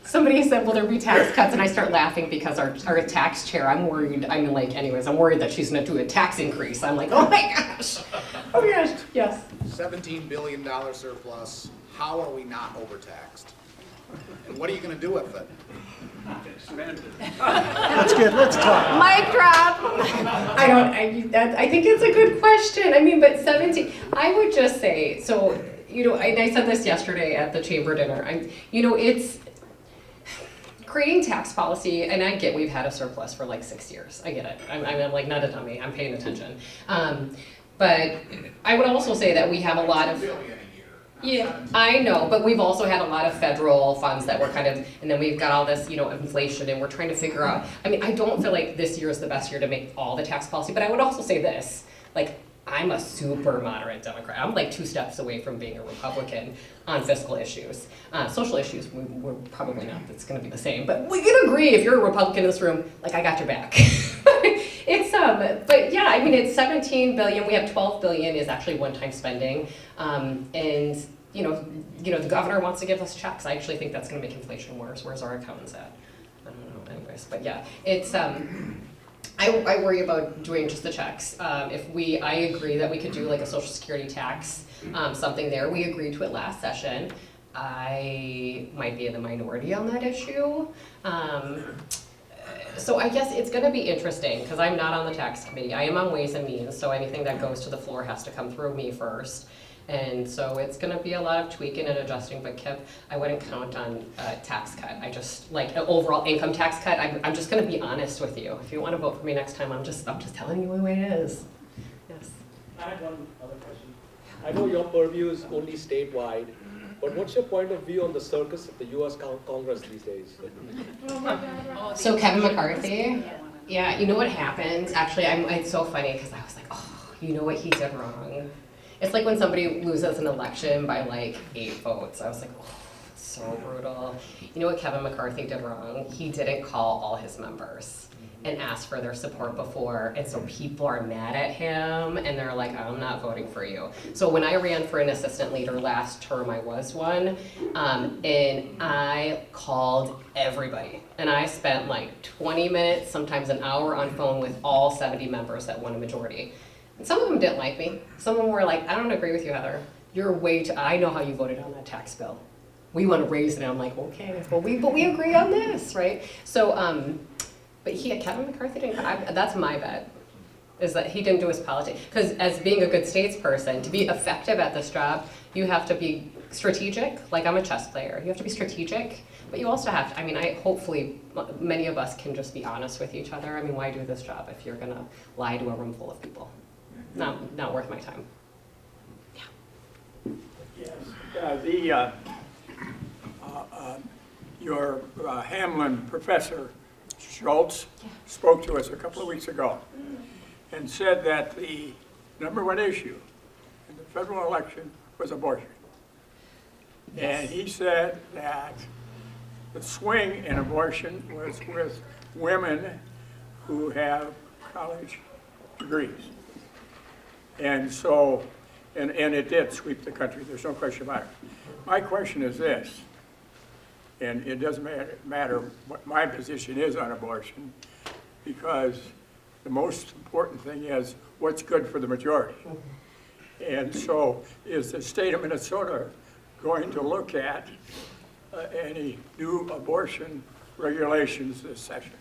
Somebody said, will there be tax cuts? And I start laughing because our tax chair, I'm worried that she's going to do a tax increase. I'm like, oh my gosh. Oh my gosh, yes. $17 billion surplus. How are we not overtaxed? And what are you going to do with it? Let's talk. Mic drop. I think it's a good question. I mean, but 17, I would just say, so, I said this yesterday at the chamber dinner. It's creating tax policy, and I get we've had a surplus for like 6 years. I get it. I'm like not a dummy. I'm paying attention. But I would also say that we have a lot of. Yeah, I know, but we've also had a lot of federal funds that were and then we've got all this, inflation, and we're trying to figure out, I mean, I don't feel like this year is the best year to make all the tax policy, but I would also say this, like, I'm a super moderate Democrat. I'm like 2 steps away from being a Republican on fiscal issues. Social issues, we're probably not, it's gonna be the same, but we can agree if you're a Republican in this room, like, I got your back. But yeah, I mean, it's 17 billion, we have 12 billion is actually one-time spending. And the governor wants to give us checks. I actually think that's gonna make inflation worse. Where's our accountants at? I don't know, anyways, but yeah, it's, I worry about doing just the checks. I agree that we could do like a social security tax, something there. We agreed to it last session. I might be in the minority on that issue. So I guess it's going to be interesting because I'm not on the tax committee. I am on Ways and Means, so anything that goes to the floor has to come through me first. And so it's going to be a lot of tweaking and adjusting, but Kip, I wouldn't count on a tax cut. I just, like an overall income tax cut, I'm just going to be honest with you. If you want to vote for me next time, I'm just telling you the way it is. Yes. I have one other question. I know your purview is only statewide, but what's your point of view on the circus of the U.S. Congress these days? So Kevin McCarthy, yeah, you know what happened? Actually, it's so funny because I was like, oh, you know what he did wrong? It's like when somebody loses an election by like 8 votes. I was like, oh, it's so brutal. You know what Kevin McCarthy did wrong? He didn't call all his members and ask for their support before, and so people are mad at him, and they're like, I'm not voting for you. So when I ran for an assistant leader last term, I was one, and I called everybody. And I spent like 20 minutes, sometimes an hour on phone with all 70 members that won a majority. And some of them didn't like me. Some of them were like, I don't agree with you, Heather. You're way too, I know how you voted on that tax bill. We want to raise it. And I'm like, okay, but we agree on this, right? So, But Kevin McCarthy didn't, that's my bet, is that he didn't do his politics. Because as being a good statesperson, to be effective at this job, you have to be strategic. Like, I'm a chess player. You have to be strategic, but you also have to, I mean, hopefully many of us can just be honest with each other. I mean, why do this job if you're gonna lie to a room full of people? Not worth my time. Yes, your Hamlin professor, Schultz, spoke to us a couple of weeks ago and said that the #1 issue in the federal election was abortion. And he said that the swing in abortion was with women who have college degrees. And so, and it did sweep the country, there's no question about it. My question is this, and it doesn't matter what my position is on abortion, because the most important thing is what's good for the majority. And so is the state of Minnesota going to look at any new abortion regulations this session?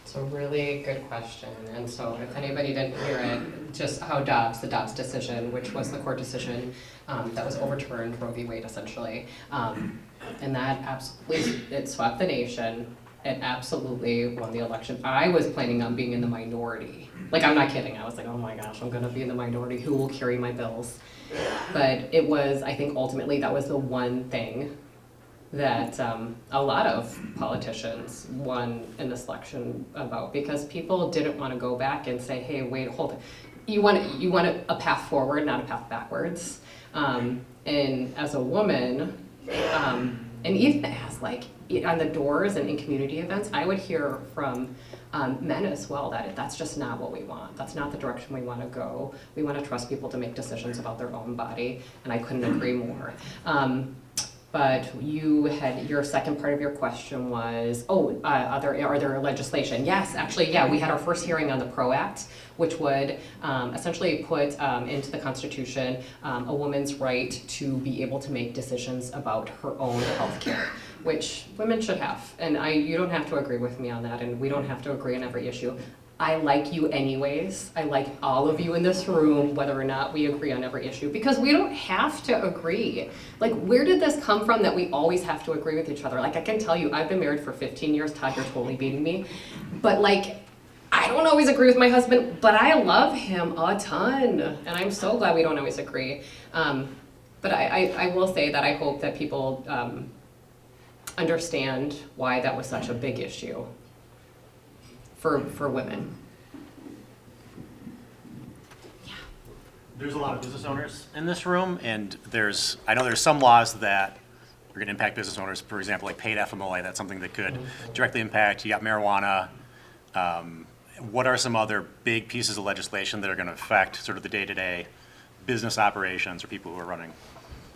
It's a really good question. And so if anybody didn't hear it, just how the Dobbs decision, which was the court decision that was overturned, Roe v. Wade essentially, and that absolutely, it swept the nation. It absolutely won the election. I was planning on being in the minority. Like, I'm not kidding. I was like, oh my gosh, I'm gonna be in the minority. Who will carry my bills? But it was, I think ultimately that was the one thing that a lot of politicians won in this election about, because people didn't want to go back and say, hey, wait, hold it. You want a path forward, not a path backwards. And as a woman, and even as like on the doors and in community events, I would hear from men as well that that's just not what we want. That's not the direction we want to go. We want to trust people to make decisions about their own body, and I couldn't agree more. But your second part of your question was, are there legislation? Yes, actually, yeah, we had our first hearing on the PRO Act, which would essentially put into the Constitution a woman's right to be able to make decisions about her own health care, which women should have. And you don't have to agree with me on that, and we don't have to agree on every issue. I like you anyways. I like all of you in this room, whether or not we agree on every issue, because we don't have to agree. Like, where did this come from that we always have to agree with each other? Like, I can tell you, I've been married for 15 years. Todd, you're totally beating me. But like, I don't always agree with my husband, but I love him a ton. And I'm so glad we don't always agree. But I will say that I hope that people understand why that was such a big issue for women. There's a lot of business owners in this room, and I know there's some laws that are going to impact business owners. For example, like paid FMLA, that's something that could directly impact. You got marijuana. What are some other big pieces of legislation that are going to affect sort of the day-to-day business operations or people who are running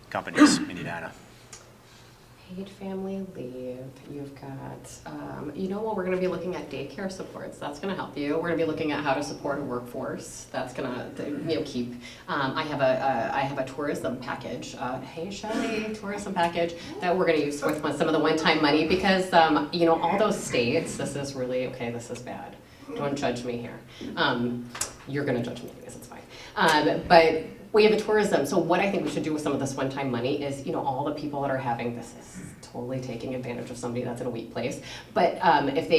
companies in Edina? Paid family leave, you've got, we're gonna be looking at daycare supports, that's gonna help you. We're gonna be looking at how to support a workforce, that's gonna, keep. I have a tourism package, hey Shelley, tourism package, that we're gonna use with some of the one-time money, because, all those states, this is really, this is bad. Don't judge me here. You're gonna judge me anyways, it's fine. But we have a tourism, so what I think we should do with some of this one-time money is, all the people that are having, this is totally taking advantage of somebody that's in a weak place, but if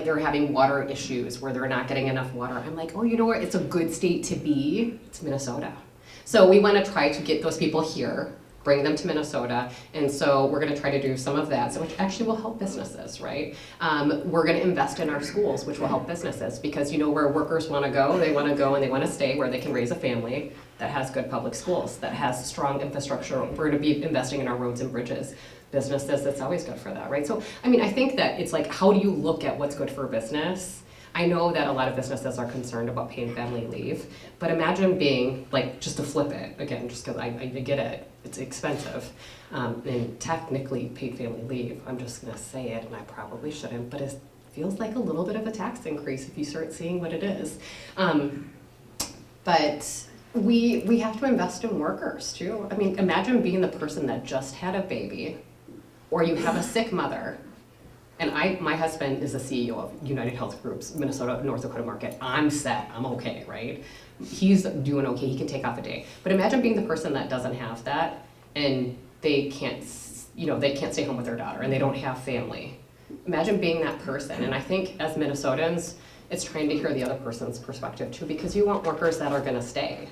they're having water issues where they're not getting enough water, I'm like, you know where it's a good state to be? It's Minnesota. So we wanna try to get those people here, bring them to Minnesota, and so we're gonna try to do some of that, so which actually will help businesses, right? We're gonna invest in our schools, which will help businesses, because where workers wanna go, they wanna stay where they can raise a family that has good public schools, that has strong infrastructure. We're gonna be investing in our roads and bridges. Businesses, that's always good for that, right? So, I think that it's like, how do you look at what's good for business? I know that a lot of businesses are concerned about paid family leave, but imagine being, just to flip it, again, just because I get it, it's expensive, and technically paid family leave, I'm just gonna say it, and I probably shouldn't, but it feels like a little bit of a tax increase if you start seeing what it is. But we have to invest in workers too. Imagine being the person that just had a baby, or you have a sick mother, And my husband is the CEO of United Health Group's Minnesota, North Dakota market. I'm set, I'm okay, right? He's doing okay, he can take off a day. But imagine being the person that doesn't have that and they can't stay home with their daughter and they don't have family. Imagine being that person. And I think as Minnesotans, it's trying to hear the other person's perspective too, because you want workers that are gonna stay.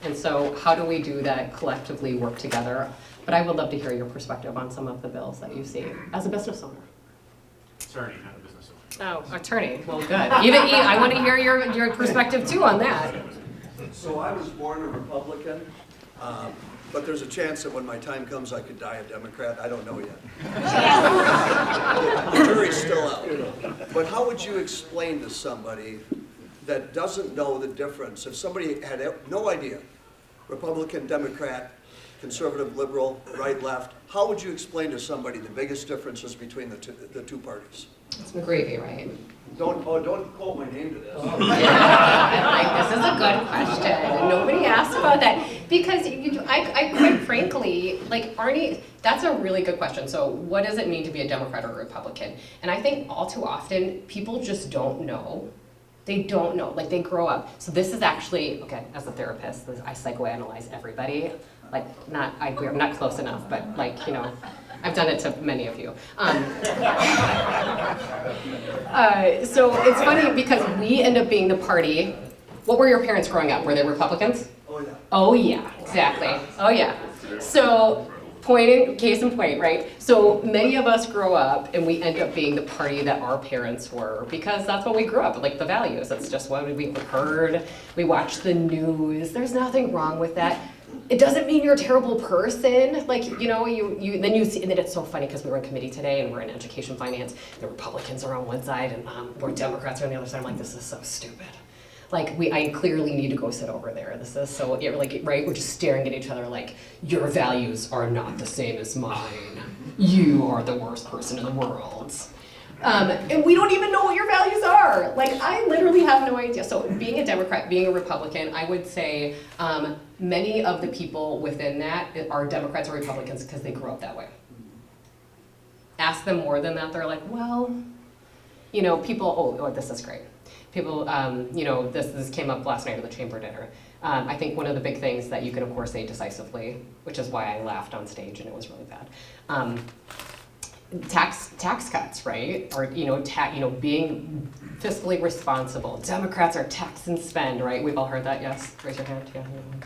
And so how do we do that collectively, work together? But I would love to hear your perspective on some of the bills that you see as a business owner. Attorney, not a business owner. Oh, attorney, well, good. I want to hear your perspective too on that. So I was born a Republican, but there's a chance that when my time comes I could die a Democrat. I don't know yet. The jury's still out. But how would you explain to somebody that doesn't know the difference, if somebody had no idea, Republican, Democrat, conservative, liberal, right, left, how would you explain to somebody the biggest differences between the two parties? It's gravy, right? Don't quote my name to this. This is a good question. Nobody asked about that because I quite frankly, like Arnie, that's a really good question. So what does it mean to be a Democrat or a Republican? And I think all too often people just don't know. They don't know, like they grow up. So this is actually, okay, as a therapist, I psychoanalyze everybody. Like we're not close enough, but like, you know, I've done it to many of you. So it's funny because we end up being the party. What were your parents growing up? Were they Republicans? Oh yeah. Oh yeah, exactly. Oh yeah. So case in point, right? So many of us grow up and we end up being the party that our parents were because that's what we grew up, like the values. That's just what we heard. We watched the news. There's nothing wrong with that. It doesn't mean you're a terrible person. Like, you know, then you see, and then it's so funny because we were in committee today and we're in education finance. The Republicans are on one side and we're Democrats are on the other side. I'm like, this is so stupid. Like, I clearly need to go sit over there. This is so, like, right? We're just staring at each other like, your values are not the same as mine. You are the worst person in the world. And we don't even know what your values are. Like, I literally have no idea. So being a Democrat, being a Republican, I would say many of the people within that are Democrats or Republicans because they grew up that way. Ask them more than that, they're like, well, you know, people, oh, this is great. People, you know, this came up last night at the chamber dinner. I think one of the big things that you can, of course, say decisively, which is why I laughed on stage and it was really bad. Tax cuts, right? Or being fiscally responsible. Democrats are tax and spend, right? We've all heard that. Yes, raise your hand. Yeah, you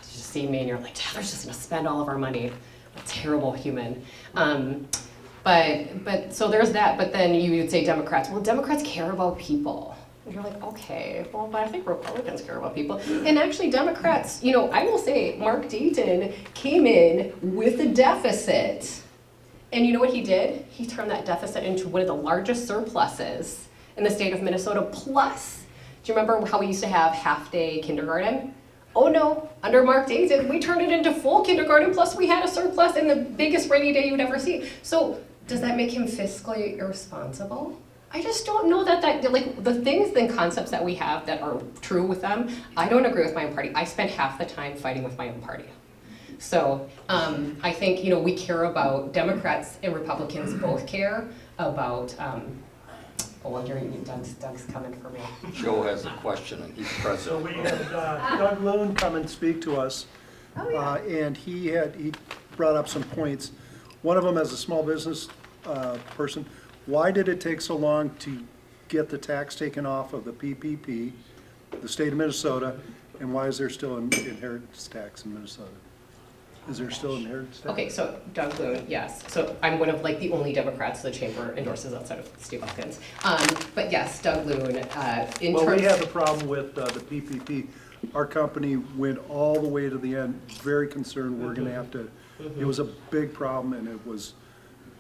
just see me and you're like, Tyler's just gonna spend all of our money. A terrible human. But so there's that. But then you would say Democrats. Well, Democrats care about people. And you're like, okay, well, but I think Republicans care about people. And actually Democrats, you know, I will say Mark Dayton came in with a deficit. And you know what he did? He turned that deficit into one of the largest surpluses in the state of Minnesota. Plus, do you remember how we used to have half-day kindergarten? Oh no, under Mark Dayton, we turned it into full kindergarten, plus we had a surplus and the biggest rainy day you'd ever see. So does that make him fiscally irresponsible? I just don't know that like the things and concepts that we have that are true with them, I don't agree with my own party. I spend half the time fighting with my own party. So I think, you know, we care about, Democrats and Republicans both care about, Doug's coming for me. Joe has a question and he's present. So we had Doug Loon come and speak to us. Oh, yeah. And he brought up some points. One of them, as a small business person, why did it take so long to get the tax taken off of the PPP, the state of Minnesota, and why is there still an inheritance tax in Minnesota? Is there still inheritance tax? Okay, so Doug Loon, yes. So I'm one of like the only Democrats the chamber endorses outside of Steve Hawkins. But yes, Doug Loon. Well, we have a problem with the PPP. Our company went all the way to the end, very concerned we're going to have to. It was a big problem and it was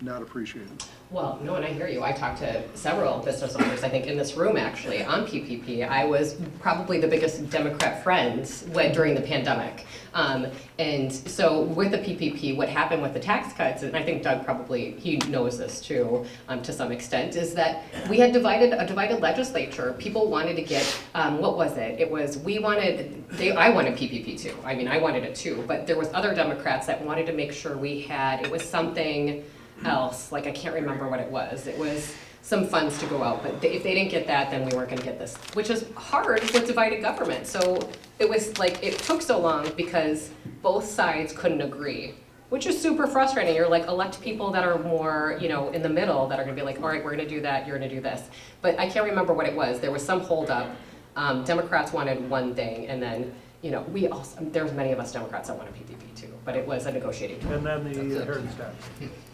not appreciated. Well, no, and I hear you. I talked to several business owners, I think in this room actually, on PPP. I was probably the biggest Democrat friend during the pandemic. And so with the PPP, what happened with the tax cuts, and I think Doug probably, he knows this too, to some extent, is that we had a divided legislature. People wanted to get, what was it? It was, I wanted PPP too. I mean, I wanted it too, but there was other Democrats that wanted to make sure we had, it was something, else. Like, I can't remember what it was. It was some funds to go out, but if they didn't get that, then we weren't gonna get this, which is hard with divided government. So it was like, it took so long because both sides couldn't agree, which is super frustrating. You're like, elect people that are more, you know, in the middle, that are gonna be like, all right, we're gonna do that, you're gonna do this. But I can't remember what it was. There was some holdup. Democrats wanted one thing, and then, you know, we also, there's many of us Democrats that wanted PPP too, but it was a negotiating tool. And then the inheritance tax.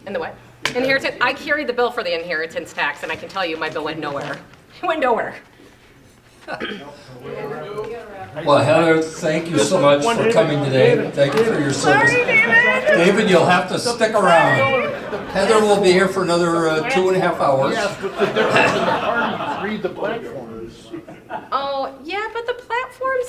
And the what? Inheritance, I carried the bill for the inheritance tax, and I can tell you my bill went nowhere. It went nowhere. Well, Heather, thank you so much for coming today. Thank you for your service. Sorry, David. David, you'll have to stick around. Heather will be here for another 2.5 hours. Yes, but the difference in the parties, read the platforms. Oh, yeah, but the platforms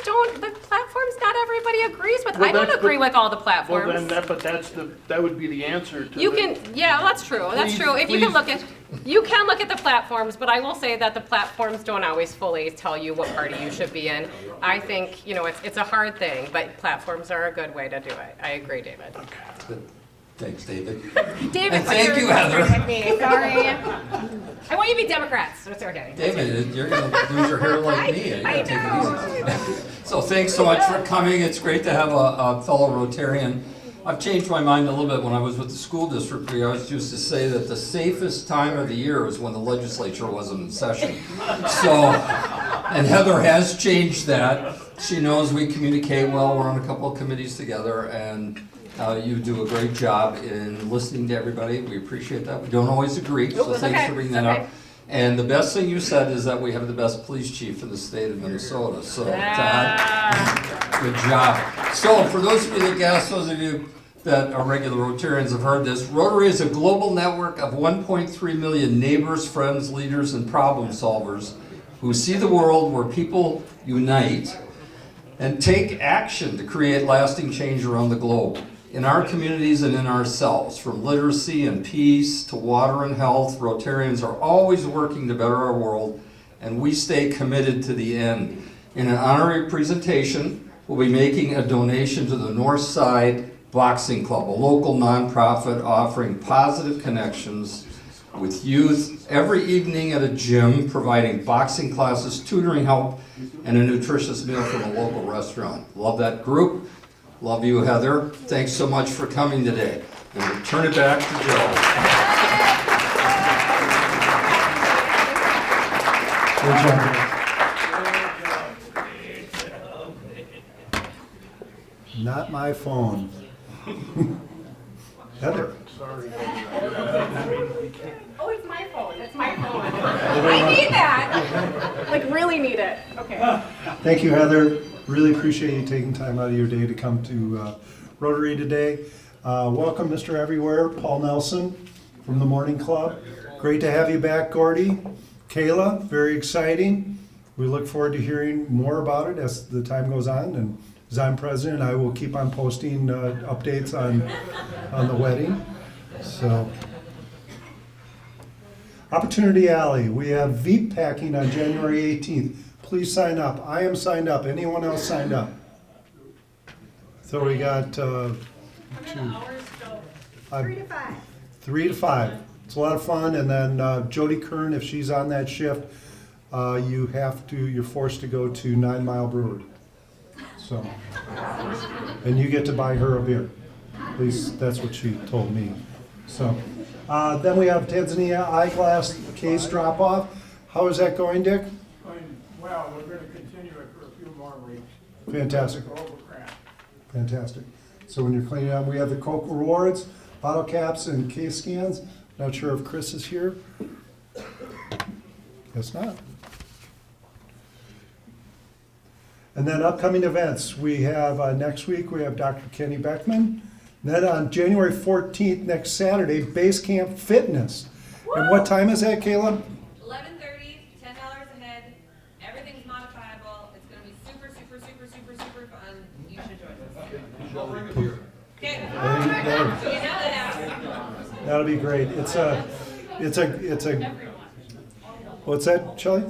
not everybody agrees with. Well, I don't agree with all the Well, platforms. then that would be the answer to You the- can, yeah, that's true, that's Please- true. If you can please. you can look at the platforms, but I will say that the platforms don't always fully tell you what party you should be in. I think, you know, it's a hard thing, but platforms are a good way to do it. I agree, David. Thanks, David. David, And thank you, you're Heather. with me. Sorry. I want you to be Democrats, so it's okay. David, you're going to lose your hair like me. You gotta take it easy. So thanks so much for coming. It's great to have a fellow Rotarian. I've changed my mind a little bit. When I was with the school district, we always used to say that the safest time of the year was when the legislature wasn't in session. So, and Heather has changed that. She knows we communicate well. We're on a couple of committees together, and you do a great job in listening to everybody. We appreciate that. We don't always agree, so It's thanks okay. for bringing It's that okay. up. And the best thing you said is that we have the best police chief in the state of Minnesota. So, Todd, good job. So, for those of you that guess, those of you that are regular Rotarians have heard this, Rotary is a global network of 1.3 million neighbors, friends, leaders, and problem solvers who see the world where people unite and take action to create lasting change around the globe, in our communities and in ourselves. From literacy and peace to water and health, Rotarians are always working to better our world, and we stay committed to the end. In an honorary presentation, we'll be making a donation to the Northside Boxing Club, a local nonprofit offering positive connections with youth every evening at a gym, providing boxing classes, tutoring help, and a nutritious meal from a local restaurant. Love that group. Love you, Heather. Thanks so much for coming today. And we'll turn it back to Good job. Not my phone. Heather. Sorry. Oh, it's my phone. It's my phone. I need that. Like, really need it. Okay. Thank you, Heather. Really appreciate you taking time out of your day to come to Rotary today. Welcome, Mr. Everywhere, Paul Nelson from the Morning Club. Great to have you back, Gordy. Kayla, very exciting. We look forward to hearing more about it as the time goes on. And as I'm president, I will keep on posting updates on the wedding. So, Opportunity Alley, we have Veep packing on January 18th. Please sign up. I am signed up. Anyone else signed up? So we got 3 to 5. 3 to 5. It's a lot of fun. And then Jody Kern, if she's on that shift, you're forced to go to 9 Mile Brewery. So, and you get to buy her a beer. At least that's what she told me. So, then we have Tanzania eyeglass case drop off. How is that going, Dick? Well, we're going to continue it for a few more weeks. Fantastic. Fantastic. So when you're cleaning up, we have the Coke rewards, bottle caps, and case scans. Not sure if Chris is here. Guess not. And then upcoming events, we have next week, we have Dr. Kenny Beckman. Then on January 14th, next Saturday, Base Camp Fitness. Woo! And what time is that, Caleb? 11:30, $10 a head. Everything's modifiable. It's going to be super, super, super, super, super fun. You should join us. I'll bring a beer. Okay. That'll be great. It's a, what's that, Shelley?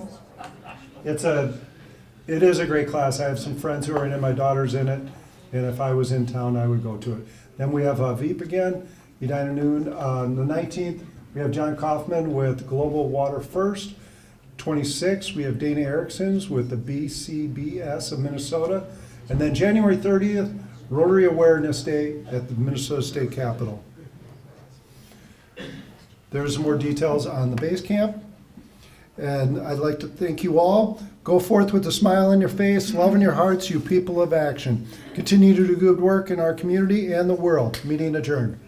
It is a great class. I have some friends who are in it. My daughter's in it. And if I was in town, I would go to it. Then we have Veep again. Edina noon. On the 19th, we have John Kaufman with Global Water First. 26th, we have Dana Erickson's with the BCBS of Minnesota. And then January 30th, Rotary Awareness Day at the Minnesota State Capitol. There's more details on the base camp. And I'd like to thank you all. Go forth with a smile on your face, love in your hearts, you people of action. Continue to do good work in our community and the world. Meeting adjourned.